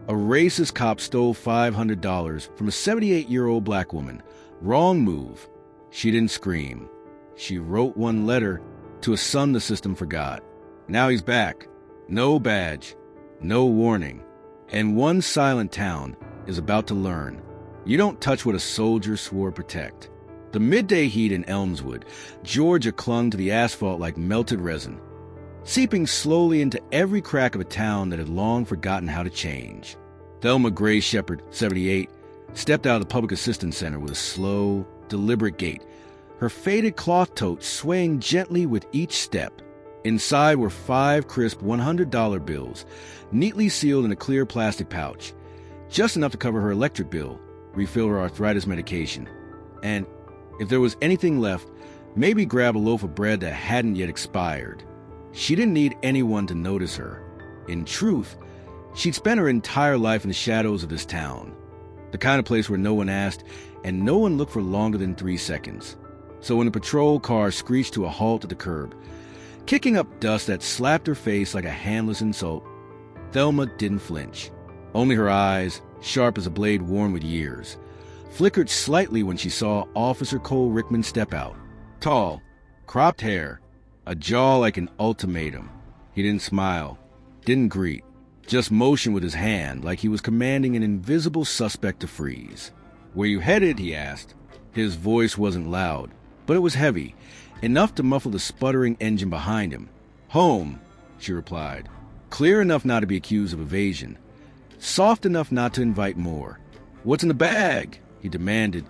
A racist cop stole $500 from a 78-year-old black woman. Wrong move. She didn't scream. She wrote one letter to a son the system forgot. Now he's back. No badge. No warning. And one silent town is about to learn. You don't touch what a soldier swore to protect. The midday heat in Elmswood, Georgia clung to the asphalt like melted resin, seeping slowly into every crack of a town that had long forgotten how to change. Thelma Gray Shepherd, 78, stepped out of the Public Assistance Center with a slow, deliberate gait, her faded cloth tote swaying gently with each step. Inside were 5 crisp $100 bills, neatly sealed in a clear plastic pouch, just enough to cover her electric bill, refill her arthritis medication, and, if there was anything left, maybe grab a loaf of bread that hadn't yet expired. She didn't need anyone to notice her. In truth, she'd spent her entire life in the shadows of this town, the kind of place where no one asked and no one looked for longer than 3 seconds. So when the patrol car screeched to a halt at the curb, kicking up dust that slapped her face like a handless insult, Thelma didn't flinch. Only her eyes, sharp as a blade worn with years, flickered slightly when she saw Officer Cole Rickman step out. Tall, cropped hair, a jaw like an ultimatum. He didn't smile, didn't greet, just motioned with his hand like he was commanding an invisible suspect to freeze. "Where you headed?" he asked. His voice wasn't loud, but it was heavy, enough to muffle the sputtering engine behind him. "Home," she replied, clear enough not to be accused of evasion, soft enough not to invite more. "What's in the bag?" he demanded,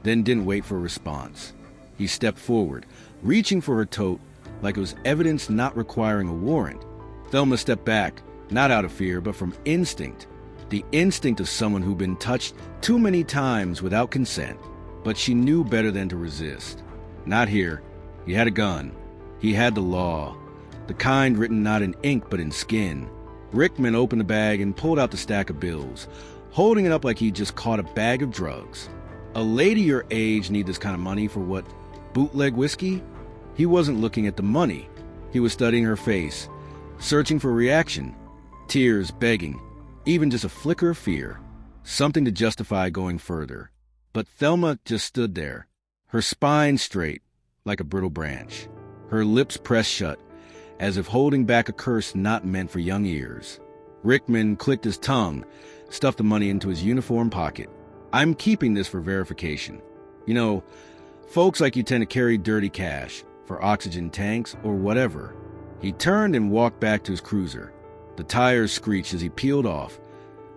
then didn't wait for a response. He stepped forward, reaching for her tote like it was evidence not requiring a warrant. Thelma stepped back, not out of fear, but from instinct, the instinct of someone who'd been touched too many times without consent. But she knew better than to resist. Not here. He had a gun. He had the law, the kind written not in ink but in skin. Rickman opened the bag and pulled out the stack of bills, holding it up like he'd just caught a bag of drugs. A lady your age need this kind of money for what? Bootleg whiskey? He wasn't looking at the money. He was studying her face, searching for reaction, tears, begging, even just a flicker of fear, something to justify going further. But Thelma just stood there, her spine straight, like a brittle branch, her lips pressed shut, as if holding back a curse not meant for young ears. Rickman clicked his tongue, stuffed the money into his uniform pocket. "I'm keeping this for verification. You know, folks like you tend to carry dirty cash, for oxygen tanks or whatever." He turned and walked back to his cruiser. The tires screeched as he peeled off,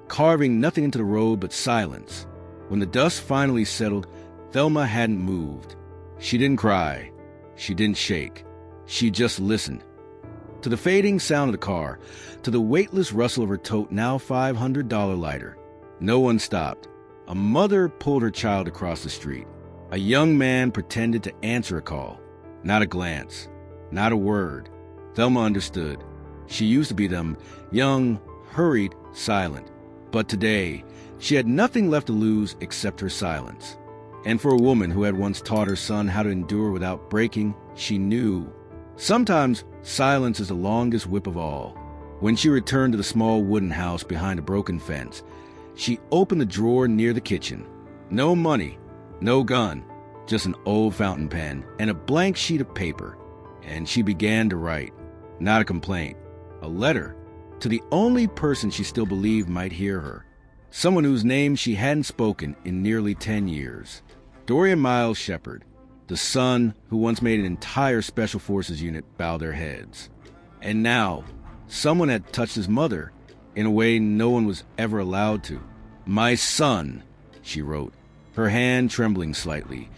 carving nothing into the road but silence. When the dust finally settled, Thelma hadn't moved. She didn't cry. She didn't shake. She just listened. To the fading sound of the car, to the weightless rustle of her tote, now $500 lighter. No one stopped. A mother pulled her child across the street. A young man pretended to answer a call. Not a glance. Not a word. Thelma understood. She used to be them, young, hurried, silent. But today, she had nothing left to lose except her silence. And for a woman who had once taught her son how to endure without breaking, she knew. Sometimes silence is the longest whip of all. When she returned to the small wooden house behind a broken fence, she opened the drawer near the kitchen. No money, no gun, just an old fountain pen and a blank sheet of paper. And she began to write. Not a complaint, a letter to the only person she still believed might hear her. Someone whose name she hadn't spoken in nearly 10 years. Dorian Miles Shepard, the son who once made an entire Special Forces unit bow their heads. And now, someone had touched his mother in a way no one was ever allowed to. "My son," she wrote, her hand trembling slightly,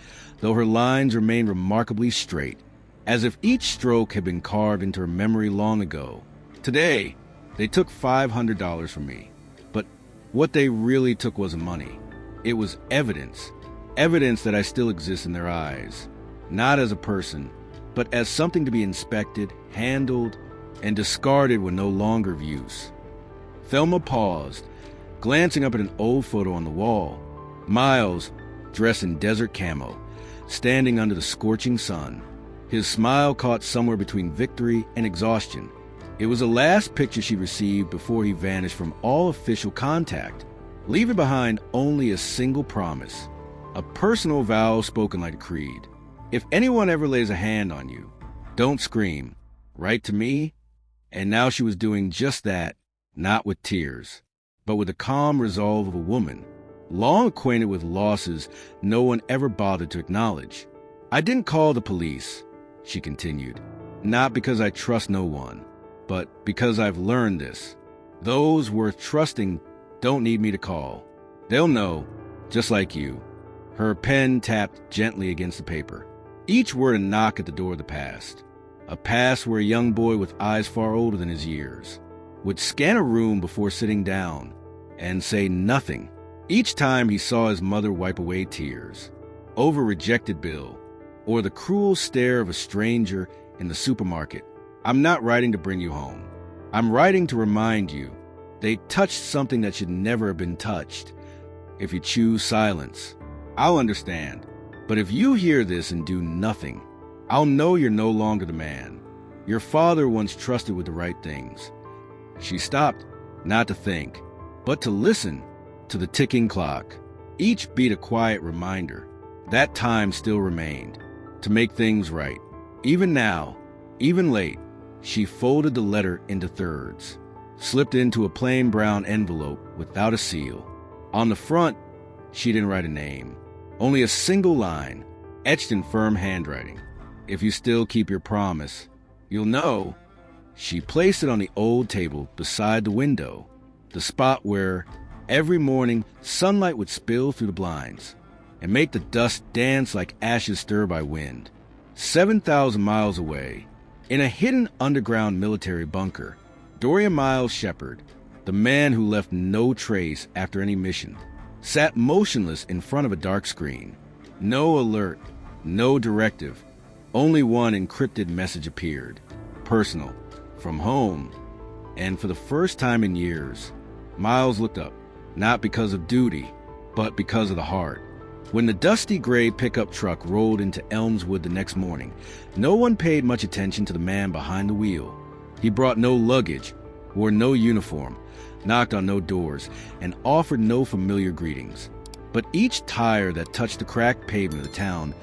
though her lines remained remarkably straight, as if each stroke had been carved into her memory long ago. "Today, they took $500 from me, but what they really took wasn't money. It was evidence. Evidence that I still exist in their eyes, not as a person, but as something to be inspected, handled, and discarded when no longer of use." Thelma paused, glancing up at an old photo on the wall. Miles, dressed in desert camo, standing under the scorching sun. His smile caught somewhere between victory and exhaustion. It was the last picture she received before he vanished from all official contact, leaving behind only a single promise, a personal vow spoken like a creed. If anyone ever lays a hand on you, don't scream. Write to me. And now she was doing just that, not with tears, but with the calm resolve of a woman, long acquainted with losses no one ever bothered to acknowledge. I didn't call the police, she continued, not because I trust no one, but because I've learned this. Those worth trusting don't need me to call. They'll know, just like you. Her pen tapped gently against the paper. Each word a knock at the door of the past. A past where a young boy with eyes far older than his years would scan a room before sitting down and say nothing each time he saw his mother wipe away tears over a rejected bill or the cruel stare of a stranger in the supermarket. I'm not writing to bring you home. I'm writing to remind you they touched something that should never have been touched. If you choose silence, I'll understand. But if you hear this and do nothing, I'll know you're no longer the man your father once trusted with the right things. She stopped, not to think, but to listen to the ticking clock. Each beat a quiet reminder that time still remained to make things right. Even now, even late, she folded the letter into thirds, slipped into a plain brown envelope without a seal. On the front, she didn't write a name, only a single line, etched in firm handwriting. If you still keep your promise, you'll know. She placed it on the old table beside the window, the spot where every morning sunlight would spill through the blinds and make the dust dance like ashes stirred by wind. 7,000 miles away, in a hidden underground military bunker, Dorian Miles Shepard, the man who left no trace after any mission, sat motionless in front of a dark screen. No alert, no directive. Only one encrypted message appeared, personal, from home. And for the first time in years, Miles looked up, not because of duty, but because of the heart. When the dusty gray pickup truck rolled into Elmswood the next morning, no one paid much attention to the man behind the wheel. He brought no luggage, wore no uniform, knocked on no doors, and offered no familiar greetings. But each tire that touched the cracked pavement of the town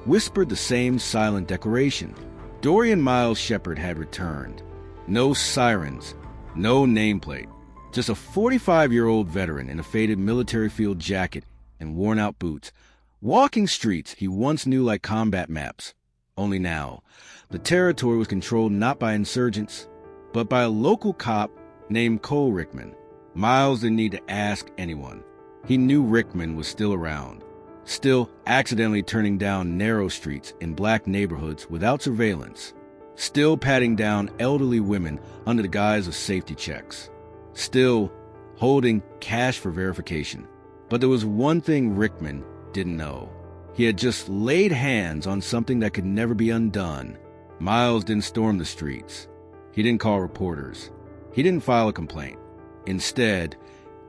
whispered the same silent declaration. Dorian Miles Shepard had returned. No sirens, no nameplate, just a 45-year-old veteran in a faded military field jacket and worn-out boots, walking streets he once knew like combat maps. Only now, the territory was controlled not by insurgents, but by a local cop named Cole Rickman. Miles didn't need to ask anyone. He knew Rickman was still around, still accidentally turning down narrow streets in black neighborhoods without surveillance, still patting down elderly women under the guise of safety checks, still holding cash for verification. But there was one thing Rickman didn't know. He had just laid hands on something that could never be undone. Miles didn't storm the streets. He didn't call reporters. He didn't file a complaint. Instead,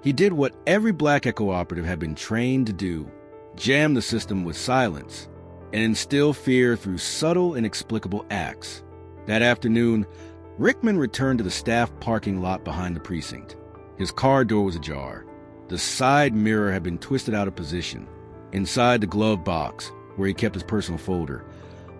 he did what every Black Echo operative had been trained to do: jam the system with silence and instill fear through subtle, inexplicable acts. That afternoon, Rickman returned to the staff parking lot behind the precinct. His car door was ajar. The side mirror had been twisted out of position. Inside the glove box, where he kept his personal folder,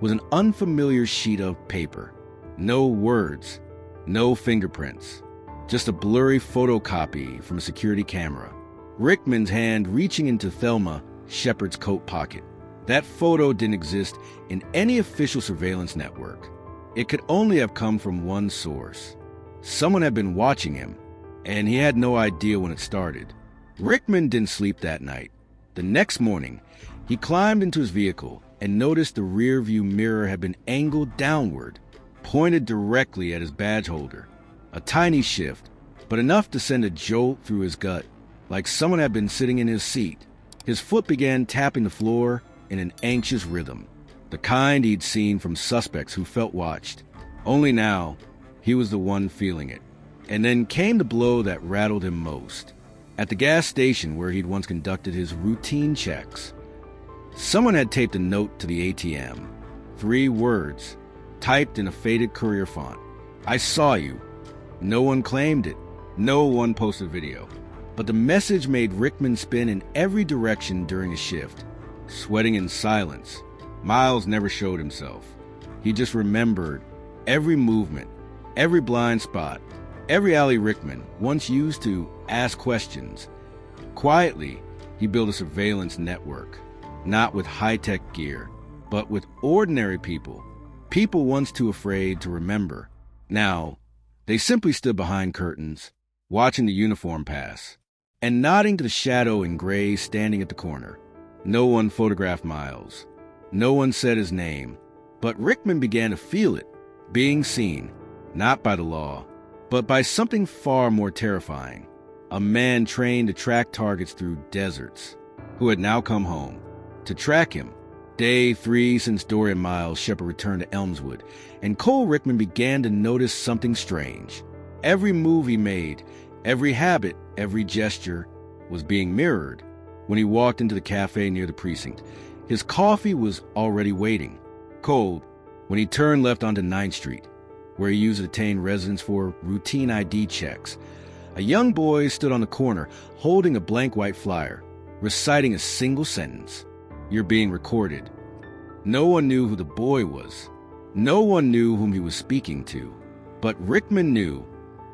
was an unfamiliar sheet of paper. No words, no fingerprints, just a blurry photocopy from a security camera. Rickman's hand reaching into Thelma Shepard's coat pocket. That photo didn't exist in any official surveillance network. It could only have come from one source. Someone had been watching him, and he had no idea when it started. Rickman didn't sleep that night. The next morning, he climbed into his vehicle and noticed the rear-view mirror had been angled downward, pointed directly at his badge holder. A tiny shift, but enough to send a jolt through his gut, like someone had been sitting in his seat. His foot began tapping the floor in an anxious rhythm, the kind he'd seen from suspects who felt watched. Only now, he was the one feeling it. And then came the blow that rattled him most. At the gas station where he'd once conducted his routine checks, someone had taped a note to the ATM. 3 words, typed in a faded courier font. "I saw you. No one claimed it. No one posted a video. But the message made Rickman spin in every direction during his shift. Sweating in silence, Miles never showed himself. He just remembered every movement, every blind spot, every alley Rickman once used to ask questions. Quietly, he built a surveillance network, not with high-tech gear, but with ordinary people once too afraid to remember. Now, they simply stood behind curtains, watching the uniform pass, and nodding to the shadow in gray standing at the corner. No one photographed Miles. No one said his name, but Rickman began to feel it, being seen, not by the law, but by something far more terrifying. A man trained to track targets through deserts, who had now come home. To track him, day 3 since Dory and Miles Shepard returned to Elmswood, and Cole Rickman began to notice something strange. Every move he made, every habit, every gesture was being mirrored. When he walked into the cafe near the precinct, his coffee was already waiting, cold. When he turned left onto 9th Street, where he used to detain residents for routine ID checks, a young boy stood on the corner holding a blank white flyer, reciting a single sentence: "You're being recorded." No one knew who the boy was. No one knew whom he was speaking to. But Rickman knew,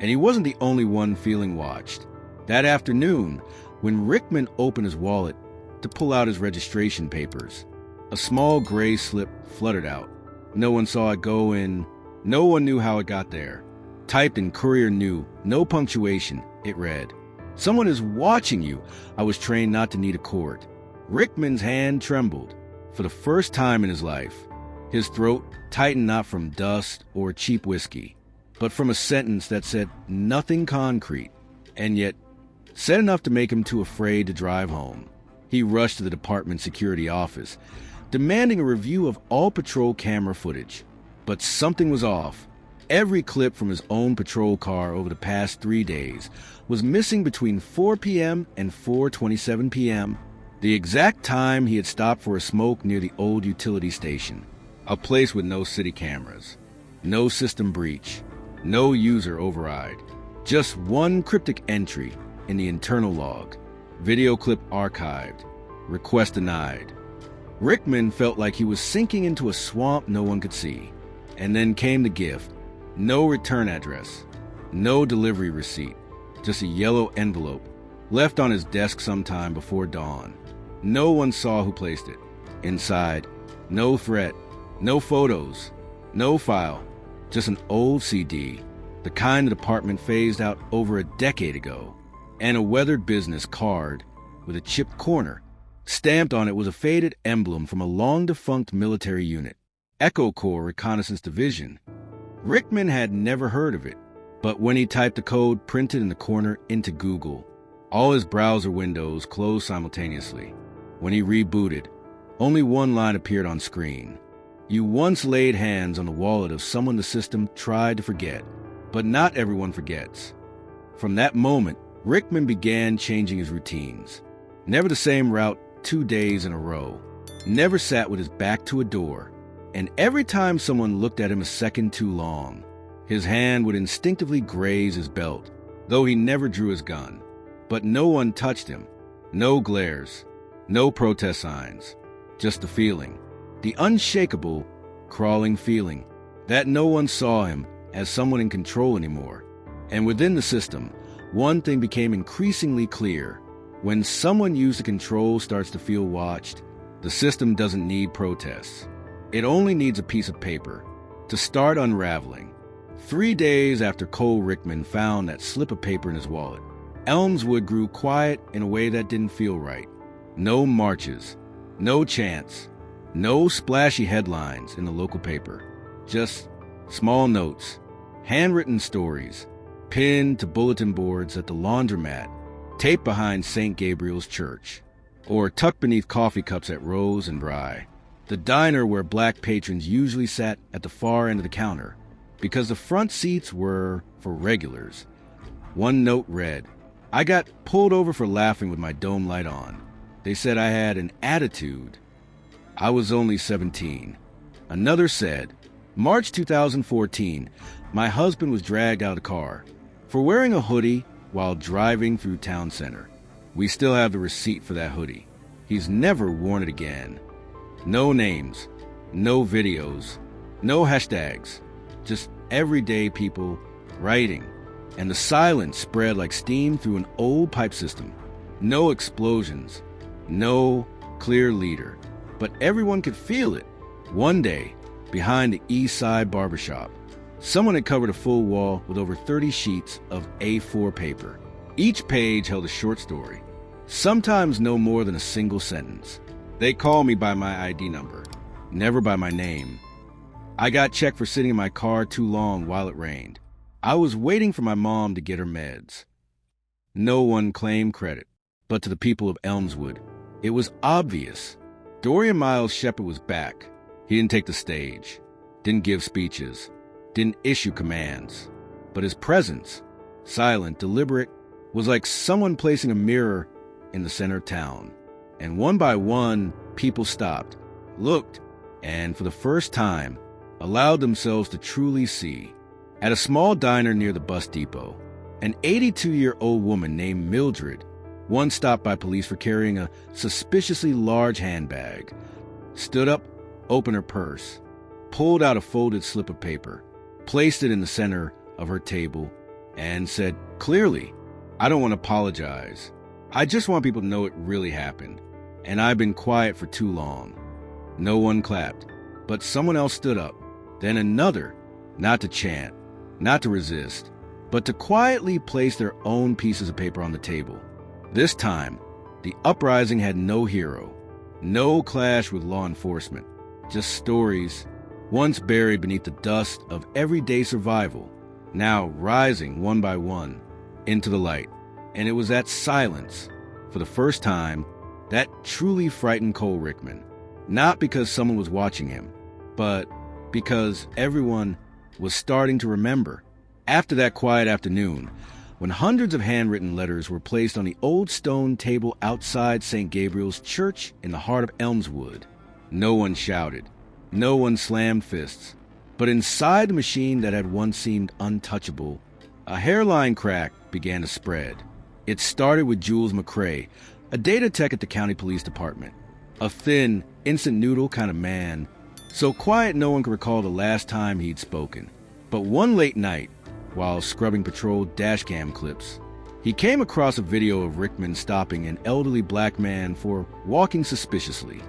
and he wasn't the only one feeling watched. That afternoon, when Rickman opened his wallet to pull out his registration papers, a small gray slip fluttered out. No one saw it go in. No one knew how it got there. Typed in Courier New, no punctuation, it read, "Someone is watching you. I was trained not to need a court." Rickman's hand trembled. For the first time in his life, his throat tightened not from dust or cheap whiskey, but from a sentence that said nothing concrete, and yet said enough to make him too afraid to drive home. He rushed to the department security office, demanding a review of all patrol camera footage. But something was off. Every clip from his own patrol car over the past 3 days was missing between 4 p.m. and 4:27 p.m., the exact time he had stopped for a smoke near the old utility station, a place with no city cameras, no system breach, no user override, just one cryptic entry in the internal log: video clip archived, request denied. Rickman felt like he was sinking into a swamp no one could see. And then came the gift. No return address, no delivery receipt, just a yellow envelope left on his desk sometime before dawn. No one saw who placed it. Inside, no threat, no photos, no file, just an old CD, the kind the department phased out over a decade ago, and a weathered business card with a chipped corner. Stamped on it was a faded emblem from a long-defunct military unit, Echo Corps Reconnaissance Division. Rickman had never heard of it, but when he typed the code printed in the corner into Google, all his browser windows closed simultaneously. When he rebooted, only one line appeared on screen. "You once laid hands on the wallet of someone the system tried to forget, but not everyone forgets." From that moment, Rickman began changing his routines. Never the same route 2 days in a row. Never sat with his back to a door. And every time someone looked at him a second too long, his hand would instinctively graze his belt, though he never drew his gun. But no one touched him. No glares. No protest signs. Just the feeling. The unshakable, crawling feeling that no one saw him as someone in control anymore. And within the system, one thing became increasingly clear. When someone used to control starts to feel watched, the system doesn't need protests. It only needs a piece of paper to start unraveling. 3 days after Cole Rickman found that slip of paper in his wallet, Elmswood grew quiet in a way that didn't feel right. No marches, no chants, no splashy headlines in the local paper. Just small notes, handwritten stories, pinned to bulletin boards at the laundromat, taped behind St. Gabriel's Church, or tucked beneath coffee cups at Rose and Bry, the diner where black patrons usually sat at the far end of the counter, because the front seats were for regulars. One note read, "I got pulled over for laughing with my dome light on. They said I had an attitude. I was only 17. Another said, "March 2014, my husband was dragged out of the car. for wearing a hoodie while driving through town center. We still have the receipt for that hoodie. He's never worn it again. No names, no videos, no hashtags, just everyday people writing. And the silence spread like steam through an old pipe system. No explosions, no clear leader, but everyone could feel it. One day, behind the East Side barbershop, someone had covered a full wall with over 30 sheets of A4 paper. Each page held a short story, sometimes no more than a single sentence. They called me by my ID number, never by my name. I got checked for sitting in my car too long while it rained. I was waiting for my mom to get her meds. No one claimed credit, but to the people of Elmswood, it was obvious. Dorian Miles Shepard was back. He didn't take the stage, didn't give speeches, didn't issue commands. But his presence, silent, deliberate, was like someone placing a mirror in the center of town. And one by one, people stopped, looked, and for the first time, allowed themselves to truly see. At a small diner near the bus depot, an 82-year-old woman named Mildred, once stopped by police for carrying a suspiciously large handbag, stood up, opened her purse, pulled out a folded slip of paper, placed it in the center of her table, and said clearly, "I don't want to apologize. I just want people to know it really happened, and I've been quiet for too long." No one clapped, but someone else stood up, then another, not to chant, not to resist, but to quietly place their own pieces of paper on the table. This time, the uprising had no hero, no clash with law enforcement, just stories, once buried beneath the dust of everyday survival, now rising one by one into the light. And it was that silence, for the first time, that truly frightened Cole Rickman. Not because someone was watching him, but because everyone was starting to remember. After that quiet afternoon, when hundreds of handwritten letters were placed on the old stone table outside St. Gabriel's Church in the heart of Elmswood, no one shouted, no one slammed fists, but inside the machine that had once seemed untouchable, a hairline crack began to spread. It started with Jules McCrae, a data tech at the county police department, a thin, instant noodle kind of man, so quiet no one could recall the last time he'd spoken. But one late night, while scrubbing patrol dashcam clips, he came across a video of Rickman stopping an elderly black man for walking suspiciously.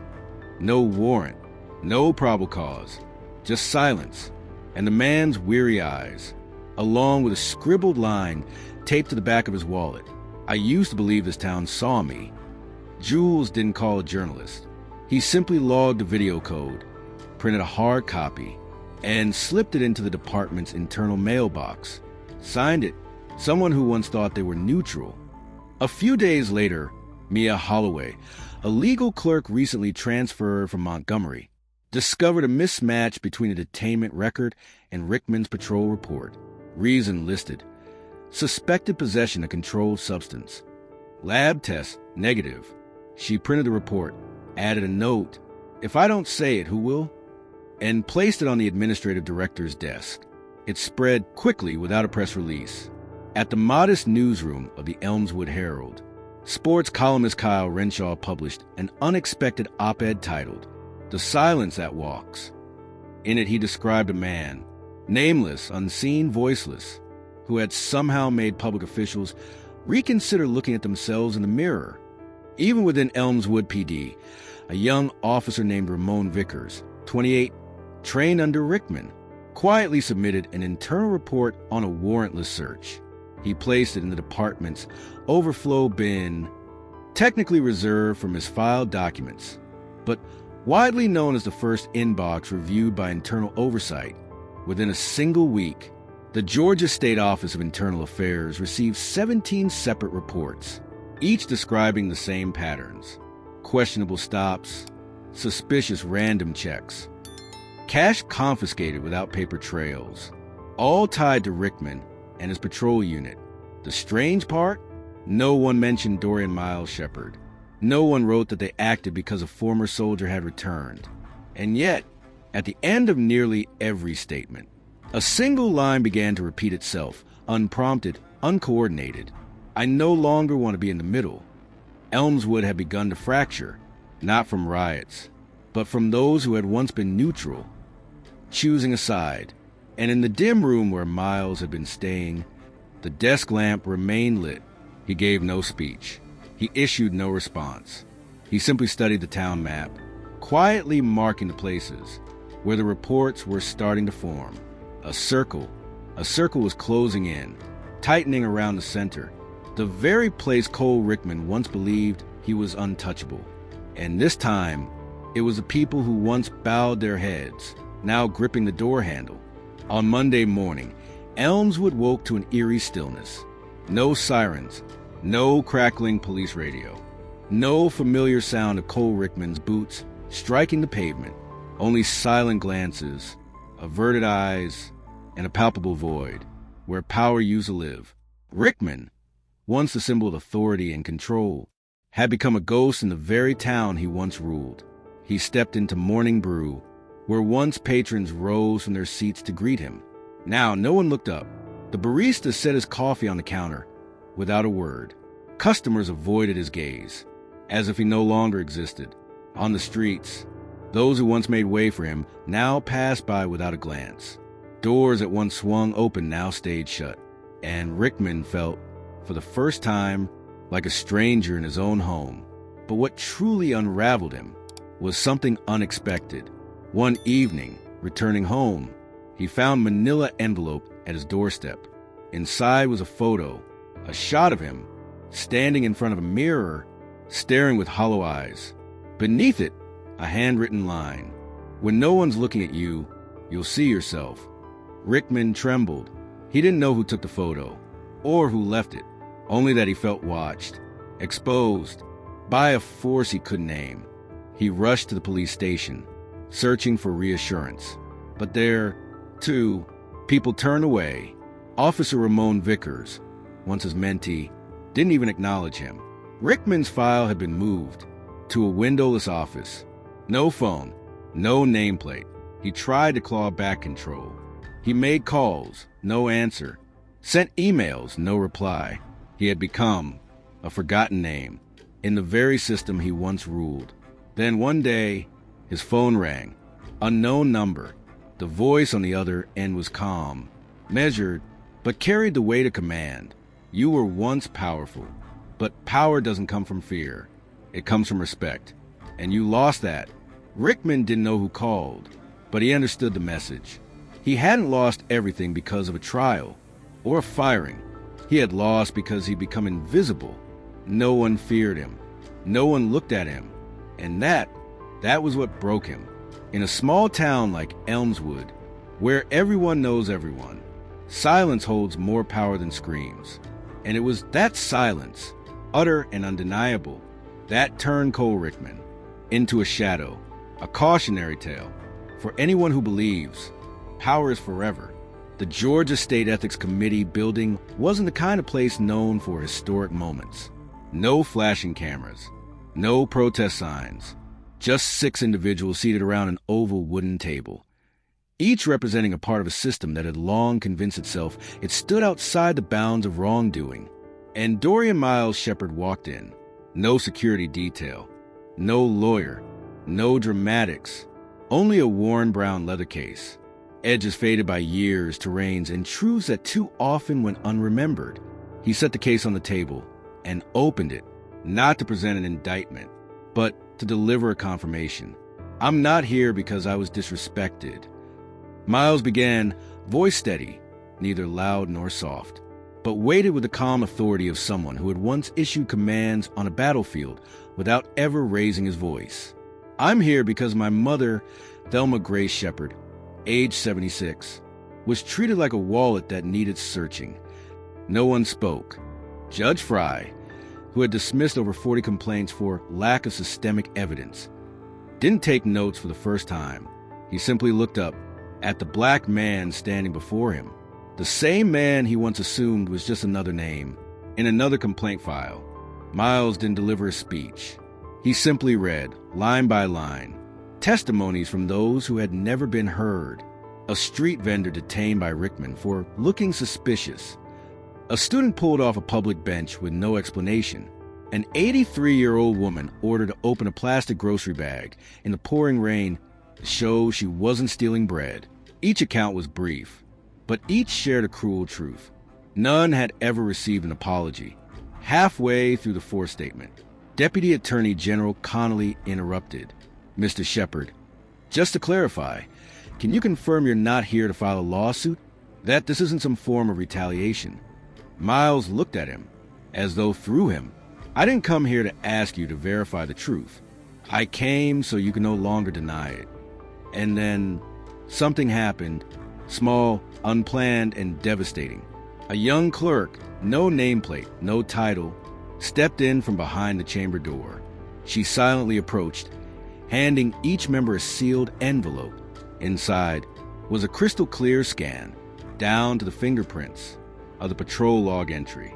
No warrant, no probable cause, just silence, and the man's weary eyes, along with a scribbled line taped to the back of his wallet. "I used to believe this town saw me." Jules didn't call a journalist. He simply logged the video code, printed a hard copy, and slipped it into the department's internal mailbox. Signed it, someone who once thought they were neutral. A few days later, Mia Holloway, a legal clerk recently transferred from Montgomery, discovered a mismatch between a detainment record and Rickman's patrol report. Reason listed: suspected possession of controlled substance. Lab test negative. She printed the report, added a note, "If I don't say it, who will?" and placed it on the administrative director's desk. It spread quickly without a press release. At the modest newsroom of the Elmswood Herald, sports columnist Kyle Renshaw published an unexpected op-ed titled, "The Silence That Walks." In it he described a man, nameless, unseen, voiceless, who had somehow made public officials reconsider looking at themselves in the mirror. Even within Elmswood PD, a young officer named Ramon Vickers, 28, trained under Rickman, quietly submitted an internal report on a warrantless search. He placed it in the department's overflow bin, technically reserved for misfiled documents, but widely known as the first inbox reviewed by internal oversight. Within a single week, the Georgia State Office of Internal Affairs received 17 separate reports, each describing the same patterns: questionable stops, suspicious random checks, cash confiscated without paper trails, all tied to Rickman and his patrol unit. The strange part? No one mentioned Dorian Miles Shepard. No one wrote that they acted because a former soldier had returned. And yet, at the end of nearly every statement, a single line began to repeat itself, unprompted uncoordinated. I no longer want to be in the middle. Elmswood had begun to fracture, not from riots, but from those who had once been neutral, choosing a side. And in the dim room where Miles had been staying, the desk lamp remained lit. He gave no speech. He issued no response. He simply studied the town map, quietly marking the places where the reports were starting to form. A circle was closing in, tightening around the center, the very place Cole Rickman once believed he was untouchable. And this time, it was the people who once bowed their heads, now gripping the door handle. On Monday morning, Elmswood woke to an eerie stillness. No sirens, no crackling police radio, no familiar sound of Cole Rickman's boots striking the pavement, only silent glances, averted eyes, and a palpable void where power used to live. Rickman, once the symbol of authority and control, had become a ghost in the very town he once ruled. He stepped into Morning Brew, where once patrons rose from their seats to greet him. Now no one looked up. The barista set his coffee on the counter without a word. Customers avoided his gaze, as if he no longer existed. On the streets, those who once made way for him now passed by without a glance. Doors that once swung open now stayed shut, and Rickman felt, for the first time, like a stranger in his own home. But what truly unraveled him was something unexpected. One evening, returning home, he found a manila envelope at his doorstep. Inside was a photo, a shot of him, standing in front of a mirror, staring with hollow eyes. Beneath it, a handwritten line. "When no one's looking at you, you'll see yourself." Rickman trembled. He didn't know who took the photo, or who left it, only that he felt watched, exposed, by a force he couldn't name. He rushed to the police station, searching for reassurance. But there, too, people turned away. Officer Ramon Vickers, once his mentee, didn't even acknowledge him. Rickman's file had been moved to a windowless office. No phone, no nameplate. He tried to claw back control. He made calls, no answer. Sent emails, no reply. He had become a forgotten name in the very system he once ruled. Then one day, his phone rang. Unknown number. The voice on the other end was calm, measured, but carried the weight of command. "You were once powerful, but power doesn't come from fear. It comes from respect. And you lost that." Rickman didn't know who called, but he understood the message. He hadn't lost everything because of a trial or a firing. He had lost because he'd become invisible. No one feared him. No one looked at him. And that was what broke him. In a small town like Elmswood, where everyone knows everyone, silence holds more power than screams. And it was that silence, utter and undeniable, that turned Cole Rickman into a shadow, a cautionary tale for anyone who believes power is forever. The Georgia State Ethics Committee building wasn't the kind of place known for historic moments. No flashing cameras, no protest signs, just 6 individuals seated around an oval wooden table, each representing a part of a system that had long convinced itself it stood outside the bounds of wrongdoing. And Dorian Miles Shepard walked in. No security detail, no lawyer, no dramatics, only a worn brown leather case, edges faded by years, terrains, and truths that too often went unremembered. He set the case on the table and opened it, not to present an indictment, but to deliver a confirmation. "I'm not here because I was disrespected." Miles began, voice steady, neither loud nor soft, but weighted with the calm authority of someone who had once issued commands on a battlefield without ever raising his voice. "I'm here because my mother, Thelma Grace Shepard, age 76, was treated like a wallet that needed searching." No one spoke. Judge Fry, who had dismissed over 40 complaints for lack of systemic evidence, didn't take notes for the first time. He simply looked up at the black man standing before him, the same man he once assumed was just another name in another complaint file. Miles didn't deliver a speech. He simply read, line by line, testimonies from those who had never been heard. A street vendor detained by Rickman for looking suspicious. A student pulled off a public bench with no explanation. An 83-year-old woman ordered to open a plastic grocery bag in the pouring rain to show she wasn't stealing bread. Each account was brief, but each shared a cruel truth. None had ever received an apology. Halfway through the fourth statement, Deputy Attorney General Connolly interrupted. "Mr. Shepard, just to clarify, can you confirm you're not here to file a lawsuit? That this isn't some form of retaliation?" Miles looked at him, as though through him. "I didn't come here to ask you to verify the truth. I came so you can no longer deny it." And then something happened, small, unplanned, and devastating. A young clerk, no nameplate, no title, stepped in from behind the chamber door. She silently approached, handing each member a sealed envelope. Inside was a crystal-clear scan, down to the fingerprints of the patrol log entry,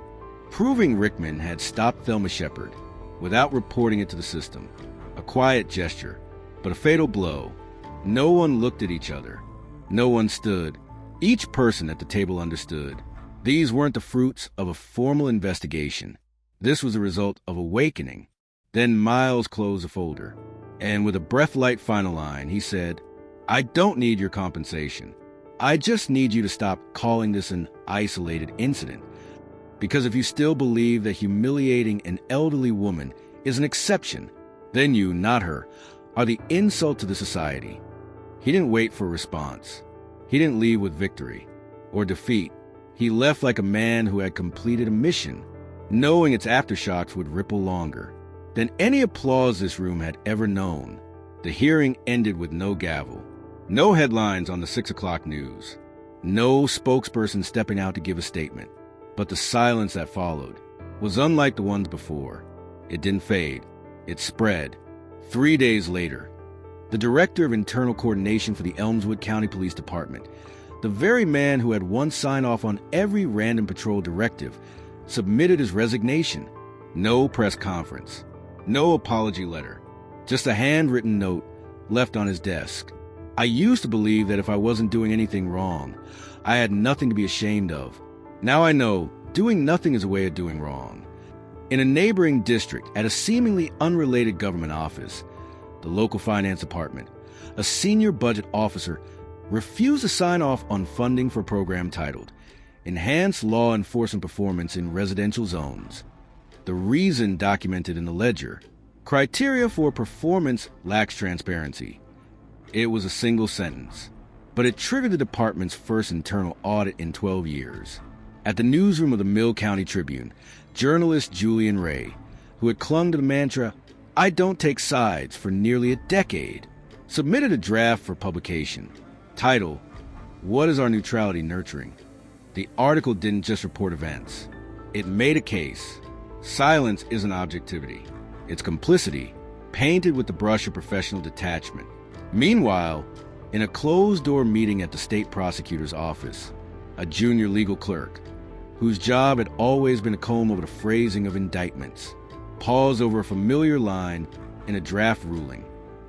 proving Rickman had stopped Thelma Shepard without reporting it to the system. A quiet gesture, but a fatal blow. No one looked at each other. No one stood. Each person at the table understood. These weren't the fruits of a formal investigation. This was the result of awakening. Then Miles closed the folder, and with a breath-light final line, he said, "I don't need your compensation. I just need you to stop calling this an isolated incident. Because if you still believe that humiliating an elderly woman is an exception, then you, not her, are the insult to the society." He didn't wait for a response. He didn't leave with victory or defeat. He left like a man who had completed a mission, knowing its aftershocks would ripple longer than any applause this room had ever known. The hearing ended with no gavel, no headlines on the 6 o'clock news, no spokesperson stepping out to give a statement. But the silence that followed was unlike the ones before. It didn't fade. It spread. 3 days later, the director of internal coordination for the Elmswood County Police Department, the very man who had once signed off on every random patrol directive, submitted his resignation. No press conference, no apology letter, just a handwritten note left on his desk. "I used to believe that if I wasn't doing anything wrong, I had nothing to be ashamed of. Now I know doing nothing is a way of doing wrong." In a neighboring district, at a seemingly unrelated government office, the local finance department, a senior budget officer refused to sign off on funding for a program titled Enhanced Law Enforcement Performance in Residential Zones. The reason documented in the ledger: criteria for performance lacks transparency. It was a single sentence, but it triggered the department's first internal audit in 12 years. At the newsroom of the Mill County Tribune, journalist Julian Ray, who had clung to the mantra, "I don't take sides," for nearly a decade, submitted a draft for publication. Title: "What is our neutrality nurturing?" The article didn't just report events. It made a case. Silence isn't objectivity. It's complicity, painted with the brush of professional detachment. Meanwhile, in a closed-door meeting at the state prosecutor's office, a junior legal clerk, whose job had always been to comb over the phrasing of indictments, paused over a familiar line in a draft ruling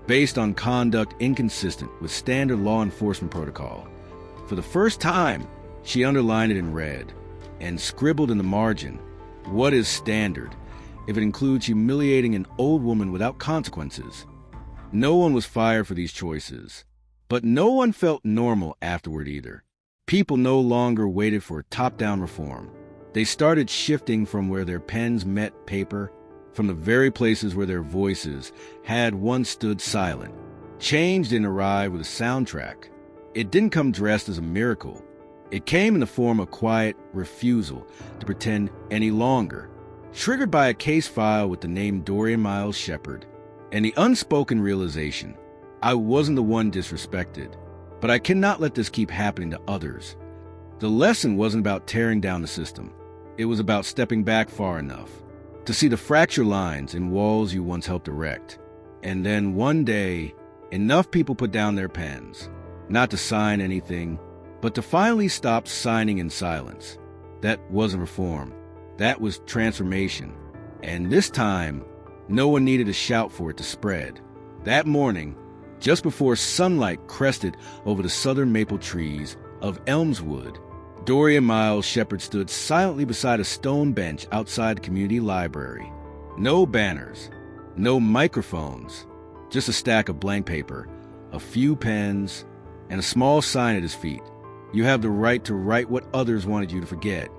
based on conduct inconsistent with standard law enforcement protocol. For the first time, she underlined it in red and scribbled in the margin, "What is standard if it includes humiliating an old woman without consequences?" No one was fired for these choices, but no one felt normal afterward either. People no longer waited for top-down reform. They started shifting from where their pens met paper, from the very places where their voices had once stood silent. Change didn't arrive with a soundtrack. It didn't come dressed as a miracle. It came in the form of quiet refusal to pretend any longer, triggered by a case file with the name Dorian Miles Shepard, and the unspoken realization: I wasn't the one disrespected, but I cannot let this keep happening to others. The lesson wasn't about tearing down the system. It was about stepping back far enough to see the fracture lines in walls you once helped erect. And then one day, enough people put down their pens, not to sign anything, but to finally stop signing in silence. That wasn't reform. That was transformation. And this time, no one needed to shout for it to spread. That morning, just before sunlight crested over the southern maple trees of Elmswood, Dory and Miles Shepard stood silently beside a stone bench outside the community library. No banners, no microphones, just a stack of blank paper, a few pens, and a small sign at his feet. You have the right to write what others wanted you to forget.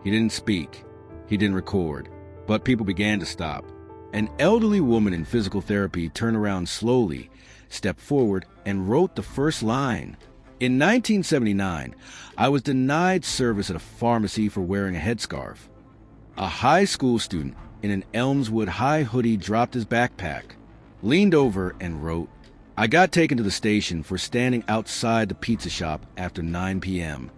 He didn't speak. He didn't record. But people began to stop. An elderly woman in physical therapy turned around slowly, stepped forward, and wrote the first line. In 1979, I was denied service at a pharmacy for wearing a headscarf. A high school student in an Elmswood High hoodie dropped his backpack, leaned over, and wrote, I got taken to the station for standing outside the pizza shop after 9 p.m.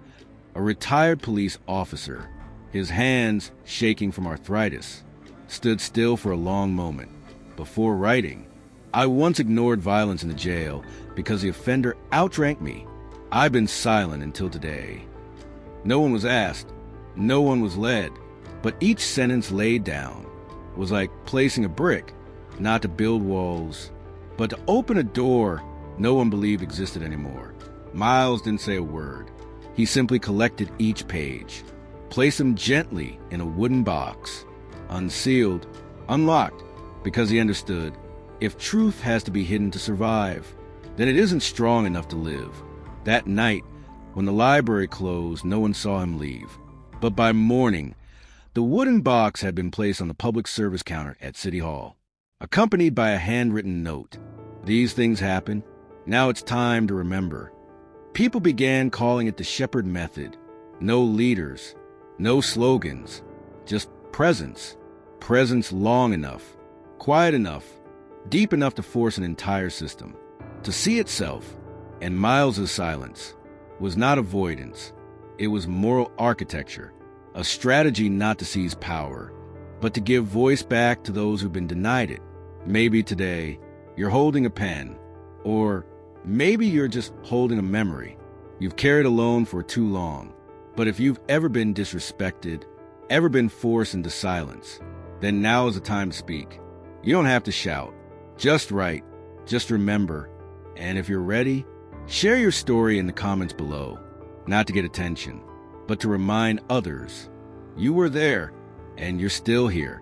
A retired police officer, his hands shaking from arthritis, stood still for a long moment before writing, I once ignored violence in the jail because the offender outdrank me. I've been silent until today. No one was asked, no one was led, but each sentence laid down was like placing a brick, not to build walls, but to open a door no one believed existed anymore. Miles didn't say a word. He simply collected each page, placed them gently in a wooden box, unsealed, unlocked, because he understood if truth has to be hidden to survive, then it isn't strong enough to live. That night, when the library closed, no one saw him leave. But by morning, the wooden box had been placed on the public service counter at City Hall, accompanied by a handwritten note. These things happen. Now it's time to remember. People began calling it the Shepard Method. No leaders, no slogans, just presence. Presence long enough, quiet enough, deep enough to force an entire system to see itself. And Miles's silence was not avoidance. It was moral architecture, a strategy not to seize power, but to give voice back to those who've been denied it. Maybe today you're holding a pen, or maybe you're just holding a memory you've carried alone for too long. But if you've ever been disrespected, ever been forced into silence, then now is the time to speak. You don't have to shout. Just write. Just remember. And if you're ready, share your story in the comments below, not to get attention, but to remind others you were there and you're still here.